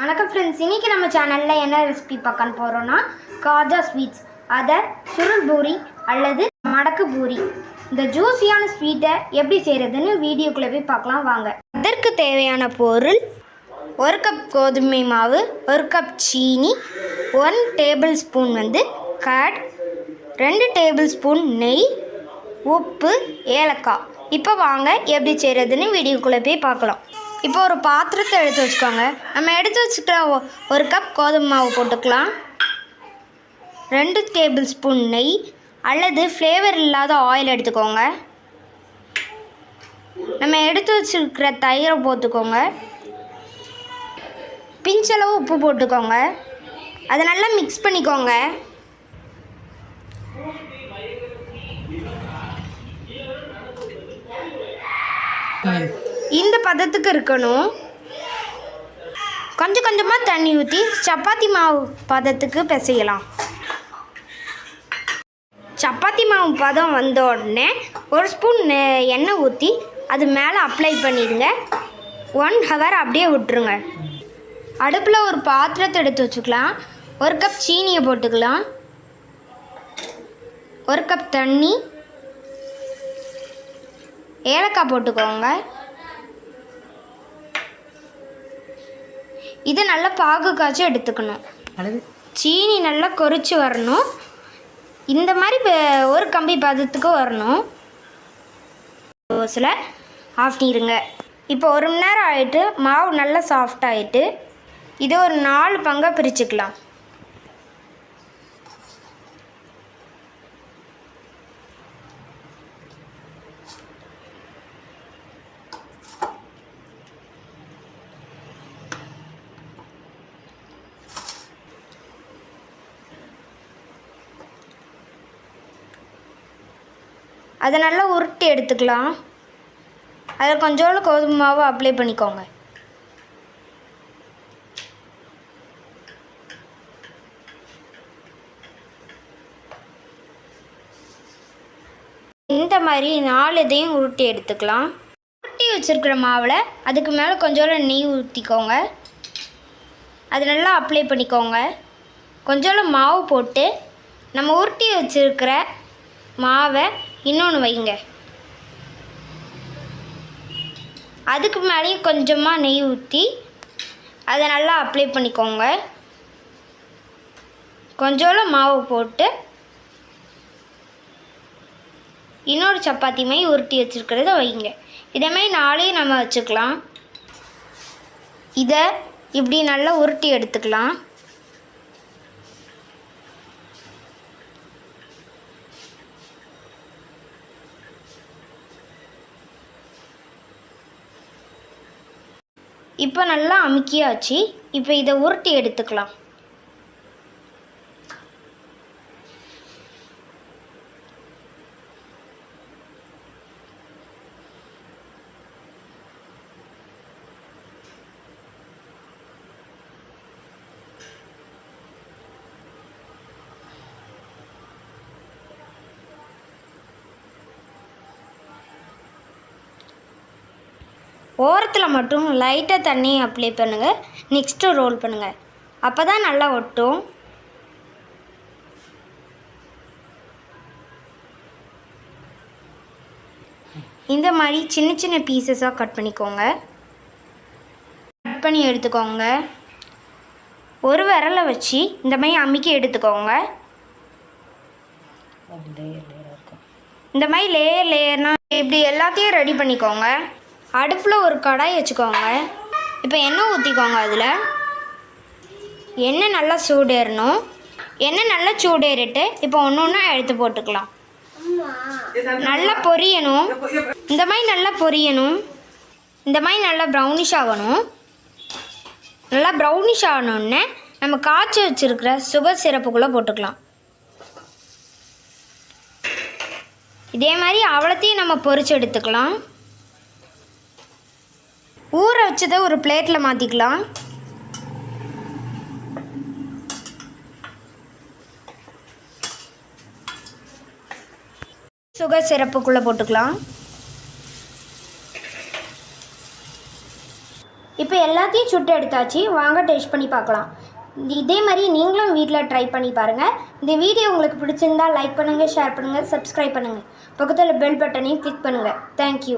வணக்கம் ஃப்ரெண்ட்ஸ், இன்றைக்கி நம்ம சேனலில் என்ன ரெசிபி பார்க்க போகிறோன்னா காஜா ஸ்வீட்ஸ், அதை சுருள் பூரி அல்லது மடக்கு பூரி. இந்த ஜூஸியான ஸ்வீட்டை எப்படி செய்கிறதுன்னு வீடியோக்குள்ளே போய் பார்க்கலாம் வாங்க. அதற்கு தேவையான பொருள்: 1 கப் கோதுமை மாவு, 1 கப் சீனி, 1 tablespoon curd, 2 tablespoon நெய், உப்பு, ஏலக்காய். இப்போ வாங்க எப்படி செய்கிறதுன்னு வீடியோக்குள்ளே போய் பார்க்கலாம். இப்போ ஒரு பாத்திரத்தை எடுத்து வச்சுக்கோங்க. நம்ம எடுத்து வச்சுக்கிற 1 கப் கோதுமை மாவு போட்டுக்கலாம். 2 டேபிள் ஸ்பூன் நெய் அல்லது ஃப்ளேவர் இல்லாத ஆயில் எடுத்துக்கோங்க. நம்ம எடுத்து வச்சுருக்கிற தயிரை போட்டுக்கோங்க. பிஞ்சளவு உப்பு போட்டுக்கோங்க. அதை நல்லா மிக்ஸ் பண்ணிக்கோங்க. இந்த பதத்துக்கு இருக்கணும். கொஞ்சம் கொஞ்சமாக தண்ணி ஊற்றி சப்பாத்தி மாவு பதத்துக்கு பிசையலாம். சப்பாத்தி மாவு பதம் வந்த உடனே 1 ஸ்பூன் எண்ணெய் ஊற்றி அது மேலே அப்ளை பண்ணிடுங்க. 1 ஹவர் அப்படியே விட்டுருங்க. அடுப்பில் ஒரு பாத்திரத்தை எடுத்து வச்சுக்கலாம். 1 கப் சீனியை போட்டுக்கலாம். 1 கப் தண்ணி, ஏலக்காய் போட்டுக்கோங்க. இதை நல்லா பாகு காய்ச்சி எடுத்துக்கணும். சீனி நல்லா கொறிச்சு வரணும். இந்த மாதிரி ஒரு கம்பி பதத்துக்கு வரணும். சில ஆஃப் பண்ணிடுங்க. இப்போ 1 மணி நேரம் ஆகிட்டு மாவு நல்லா சாஃப்ட் ஆகிட்டு இதை ஒரு 4 பங்காக பிரிச்சுக்கலாம். அதை நல்லா உருட்டி எடுத்துக்கலாம். அதில் கொஞ்சோண்டு கோதுமை மாவு அப்ளை பண்ணிக்கோங்க. இந்த மாதிரி 4 இதையும் உருட்டி எடுத்துக்கலாம். உருட்டி வச்சுருக்கிற மாவில் அதுக்கு மேலே கொஞ்சோண்டு நெய் ஊற்றிக்கோங்க. அது நல்லா அப்ளை பண்ணிக்கோங்க. கொஞ்சோண்டு மாவு போட்டு நம்ம உருட்டி வச்சுருக்கிற மாவை இன்னொன்று வைங்க. அதுக்கு மேலேயும் கொஞ்சமாக நெய் ஊற்றி அதை நல்லா அப்ளை பண்ணிக்கோங்க. கொஞ்சோண்டு மாவு போட்டு இன்னொரு சப்பாத்தி மாதிரி உருட்டி வச்சுருக்கிறத வைங்க. இதேமாதிரி 4 நம்ம வச்சுக்கலாம். இதை இப்படி நல்லா உருட்டி எடுத்துக்கலாம். இப்போ நல்லா அமுக்கியாச்சு. இப்போ இதை உருட்டி எடுத்துக்கலாம். ஓரத்தில் மட்டும் லைட்டாக தண்ணி அப்ளை பண்ணுங்கள். நெக்ஸ்ட்டு ரோல் பண்ணுங்கள். அப்போ தான் நல்லா ஒட்டும். இந்த மாதிரி சின்ன சின்ன பீசஸாக கட் பண்ணிக்கோங்க. கட் பண்ணி எடுத்துக்கோங்க. ஒரு விரலை வச்சு இந்த மாதிரி அமுக்கி எடுத்துக்கோங்க. இந்த மாதிரி லேயர்னால் இப்படி எல்லாத்தையும் ரெடி பண்ணிக்கோங்க. அடுப்பில் ஒரு கடாய் வச்சுக்கோங்க. இப்போ எண்ணெய் ஊற்றிக்கோங்க. அதில் எண்ணெய் நல்லா சூடேறணும். எண்ணெய் நல்லா சூடேறிட்டு இப்போ ஒன்று ஒன்றா எடுத்து போட்டுக்கலாம். நல்லா பொரியணும். இந்த மாதிரி நல்லா பொரியணும். இந்த மாதிரி நல்லா ப்ரௌனிஷ் ஆகணும். நல்லா ப்ரௌனிஷ் ஆகணுன்னே நம்ம காய்ச்சி வச்சுருக்கிற சுகர் சிரப்புக்குள்ளே போட்டுக்கலாம். இதே மாதிரி அவ்வளோத்தையும் நம்ம பொரிச்சு எடுத்துக்கலாம். ஊற வச்சதை ஒரு பிளேட்டில் மாற்றிக்கலாம். சுகர் சிரப்புக்குள்ளே போட்டுக்கலாம். இப்போ இப்போ எல்லாத்தையும் சுட்டு எடுத்தாச்சு. வாங்க டேஸ்ட் பண்ணி பார்க்கலாம். இதே மாதிரி நீங்களும் வீட்டில் ட்ரை பண்ணி பாருங்கள். இந்த வீடியோ உங்களுக்கு பிடிச்சிருந்தால் லைக் பண்ணுங்கள், ஷேர் பண்ணுங்கள், சப்ஸ்கிரைப் பண்ணுங்கள். பக்கத்தில் பெல் பட்டனையும் கிளிக் பண்ணுங்கள். தேங்க்யூ.